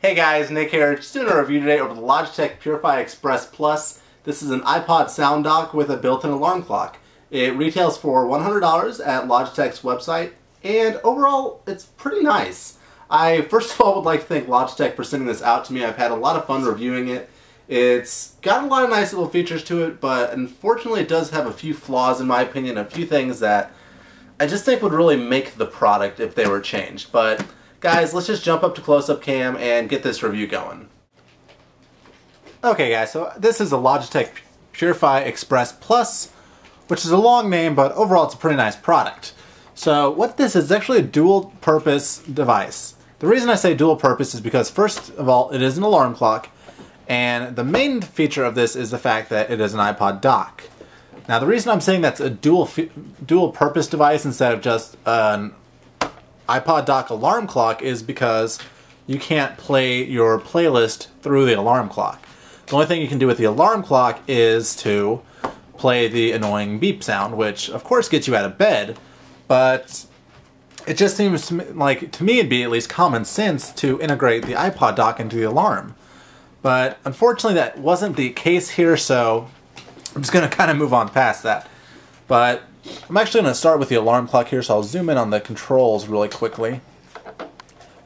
Hey guys, Nick here. Just doing a review today over the Logitech Purify Express Plus. This is an iPod sound dock with a built-in alarm clock. It retails for $100 at Logitech's website, and overall, it's pretty nice. I first of all would like to thank Logitech for sending this out to me. I've had a lot of fun reviewing it. It's got a lot of nice little features to it, but unfortunately it does have a few flaws in my opinion, a few things that I just think would really make the product if they were changed. But guys, let's just jump up to close-up cam and get this review going. Okay guys, so this is a Logitech Purify Express Plus, which is a long name, but overall it's a pretty nice product. So what this is actually a dual-purpose device. The reason I say dual-purpose is because first of all, it is an alarm clock, and the main feature of this is the fact that it is an iPod dock. Now the reason I'm saying that's a dual-purpose device instead of just an iPod dock alarm clock is because you can't play your playlist through the alarm clock. The only thing you can do with the alarm clock is to play the annoying beep sound, which of course gets you out of bed, but it just seems to me it'd be at least common sense to integrate the iPod dock into the alarm. But unfortunately that wasn't the case here, so I'm just going to kind of move on past that. But I'm actually going to start with the alarm clock here, so I'll zoom in on the controls really quickly.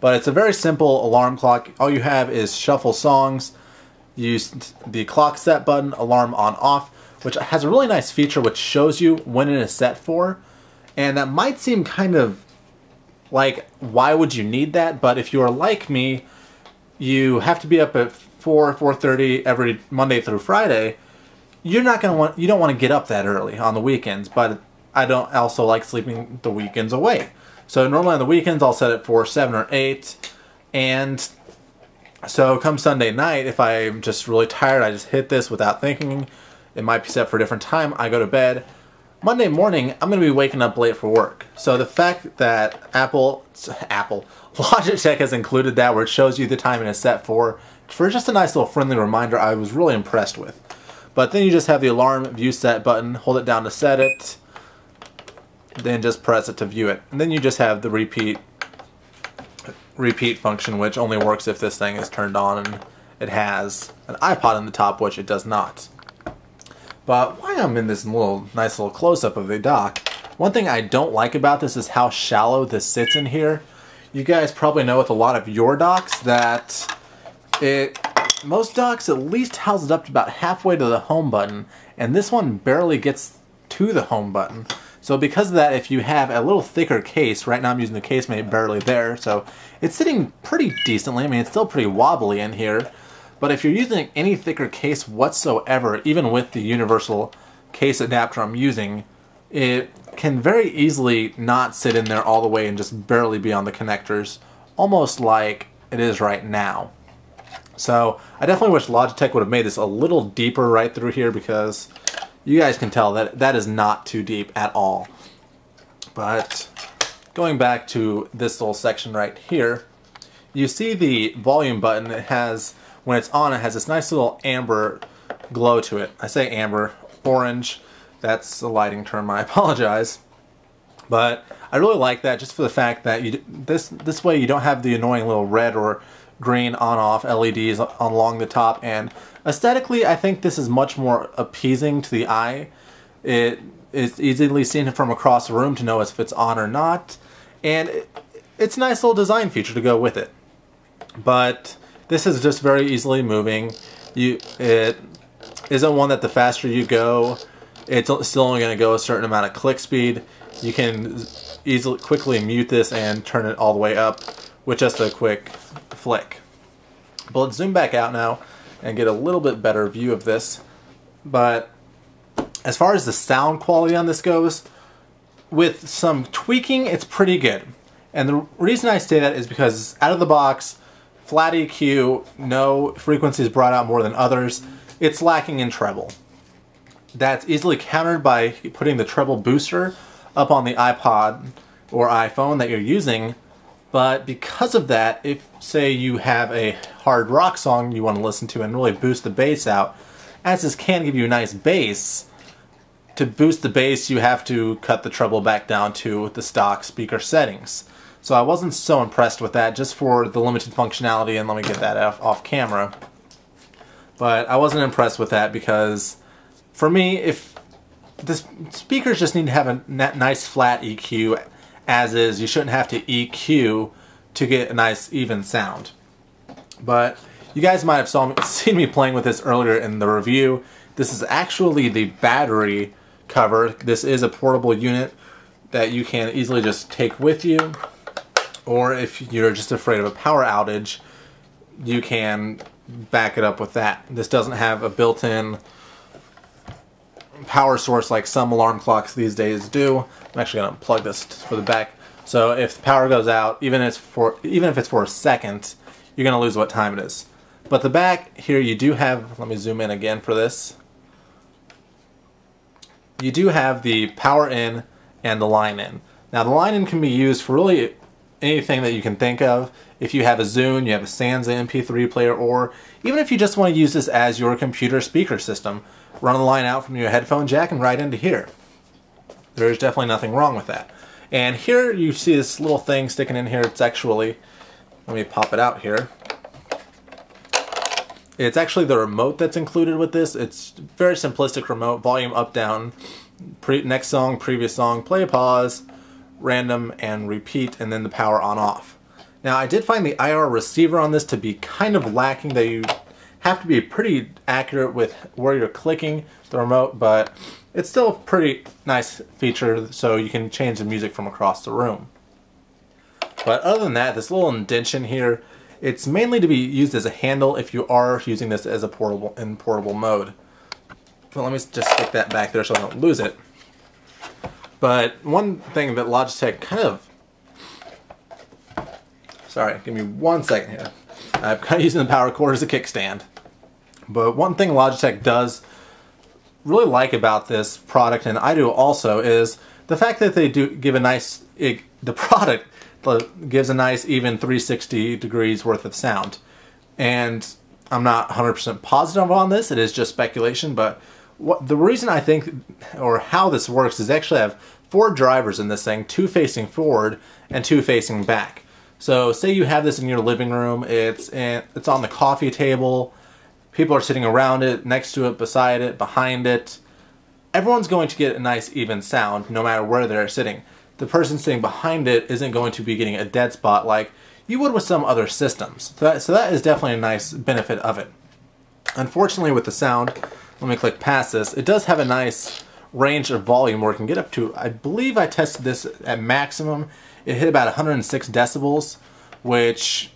But it's a very simple alarm clock. All you have is shuffle songs, use the clock set button, alarm on off, which has a really nice feature which shows you when it is set for. And that might seem kind of like, why would you need that? But if you are like me, you have to be up at 4:30 every Monday through Friday. You don't want to get up that early on the weekends, but I don't also like sleeping the weekends away. So normally on the weekends I'll set it for 7 or 8, and so come Sunday night, if I'm just really tired, I just hit this without thinking. It might be set for a different time, I go to bed. Monday morning, I'm going to be waking up late for work. So the fact that Logitech has included that where it shows you the time it is set for just a nice little friendly reminder, I was really impressed with. But then you just have the alarm view set button, hold it down to set it, then just press it to view it. And then you just have the repeat function, which only works if this thing is turned on and it has an iPod on the top, which it does not. But while I'm in this nice little close-up of the dock, one thing I don't like about this is how shallow this sits in here. You guys probably know with a lot of your docks that most docks at least house it up to about halfway to the home button, and this one barely gets to the home button. So because of that, if you have a little thicker case, right now I'm using the casemate barely there, so it's sitting pretty decently. I mean, it's still pretty wobbly in here, but if you're using any thicker case whatsoever, even with the universal case adapter I'm using, it can very easily not sit in there all the way and just barely be on the connectors, almost like it is right now. So I definitely wish Logitech would have made this a little deeper right through here, because you guys can tell that that is not too deep at all. But going back to this little section right here, you see the volume button. It has, when it's on, it has this nice little amber glow to it. I say amber, orange. That's a lighting term, I apologize. But I really like that just for the fact that this way you don't have the annoying little red or green on-off LEDs along the top, and aesthetically I think this is much more appeasing to the eye. It is easily seen from across the room to know if it's on or not, and it's a nice little design feature to go with it. But this is just very easily moving. It isn't one that the faster you go, it's still only going to go a certain amount of click speed. You can quickly mute this and turn it all the way up with just a quick flick. But let's zoom back out now and get a little bit better view of this. But as far as the sound quality on this goes, with some tweaking, it's pretty good. And the reason I say that is because out of the box, flat EQ, no frequencies brought out more than others. It's lacking in treble. That's easily countered by putting the treble booster up on the iPod or iPhone that you're using. But because of that, if say you have a hard rock song you want to listen to and really boost the bass out, as this can give you a nice bass, to boost the bass you have to cut the treble back down to the stock speaker settings. So I wasn't so impressed with that, just for the limited functionality, and let me get that off camera. But I wasn't impressed with that because, for me, if the speakers just need to have a nice flat EQ as is, you shouldn't have to EQ to get a nice even sound. But you guys might have seen me playing with this earlier in the review. This is actually the battery cover. This is a portable unit that you can easily just take with you, or if you're just afraid of a power outage, you can back it up with that. This doesn't have a built-in power source like some alarm clocks these days do. I'm actually going to plug this for the back. So if the power goes out, even if it's for a second, you're going to lose what time it is. But the back here, you do have, let me zoom in again for this. You do have the power in and the line in. Now the line in can be used for really anything that you can think of. If you have a Zune, you have a Sansa MP3 player, or even if you just want to use this as your computer speaker system, run the line out from your headphone jack and right into here. There's definitely nothing wrong with that. And here you see this little thing sticking in here. It's actually, let me pop it out here. It's actually the remote that's included with this. It's very simplistic remote, volume up, down, next song, previous song, play, pause, random, and repeat, and then the power on off. Now I did find the IR receiver on this to be kind of lacking, that you have to be pretty accurate with where you're clicking the remote, but it's still a pretty nice feature, so you can change the music from across the room. But other than that, this little indentation here, it's mainly to be used as a handle if you are using this as a portable mode. So let me just stick that back there so I don't lose it. But one thing that Logitech kind of... Sorry, give me 1 second here. I'm kind of using the power cord as a kickstand. But one thing Logitech does really like about this product, and I do also, is the fact that they do give a nice... the product gives a nice even 360 degrees worth of sound. And I'm not 100% positive on this, it is just speculation, but the reason I think, or how this works, is actually I have 4 drivers in this thing, 2 facing forward and 2 facing back. So say you have this in your living room, it's on the coffee table, people are sitting around it, next to it, beside it, behind it. Everyone's going to get a nice even sound no matter where they're sitting. The person sitting behind it isn't going to be getting a dead spot like you would with some other systems. So that is definitely a nice benefit of it. Unfortunately with the sound, let me click past this, it does have a nice range of volume where it can get up to, I believe I tested this at maximum, it hit about 106 decibels, which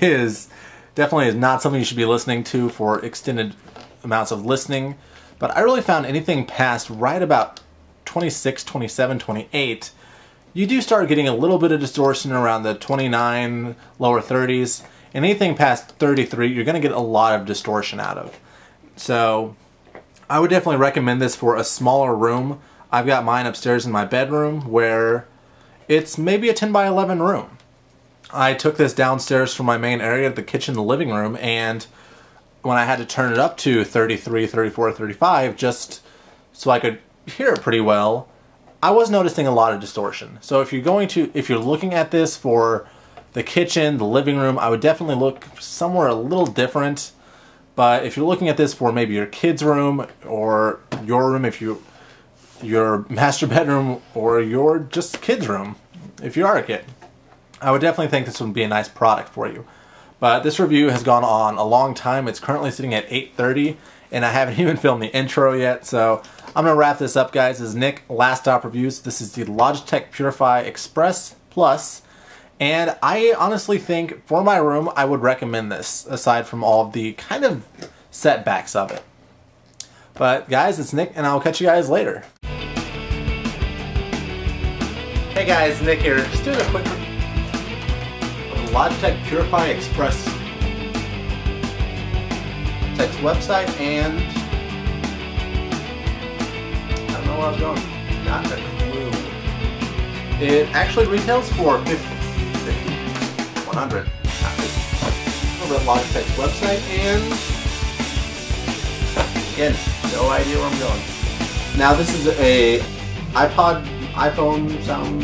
is definitely not something you should be listening to for extended amounts of listening. But I really found anything past right about 26, 27, 28, you do start getting a little bit of distortion around the 29, lower 30s. And anything past 33, you're going to get a lot of distortion out of. So I would definitely recommend this for a smaller room. I've got mine upstairs in my bedroom where it's maybe a 10 by 11 room. I took this downstairs from my main area, the kitchen, the living room, and when I had to turn it up to 33, 34, 35, just so I could hear it pretty well, I was noticing a lot of distortion. So if you're looking at this for the kitchen, the living room, I would definitely look somewhere a little different. But if you're looking at this for maybe your kid's room or your room, if your master bedroom, or your just kid's room, if you are a kid, I would definitely think this would be a nice product for you. But this review has gone on a long time. It's currently sitting at 8:30, and I haven't even filmed the intro yet, so I'm going to wrap this up, guys. This is Nick, LastStopReviews. This is the Logitech Purify Express Plus, and I honestly think for my room I would recommend this, aside from all of the kind of setbacks of it. But guys, it's Nick, and I'll catch you guys later. Hey guys, Nick here. Just doing a quick Logitech Purify Express text website, and I don't know where I was going. Not a clue. It actually retails for $50, $100. Over at Logitech's website, and again, no idea where I'm going. Now this is a iPod, iPhone sound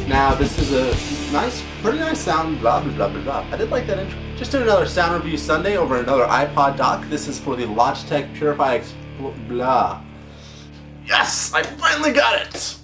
Now this is a pretty nice sound, blah blah blah blah blah. I did like that intro. Just doing another sound review Sunday over another iPod dock. This is for the Logitech Purify blah. Yes! I finally got it!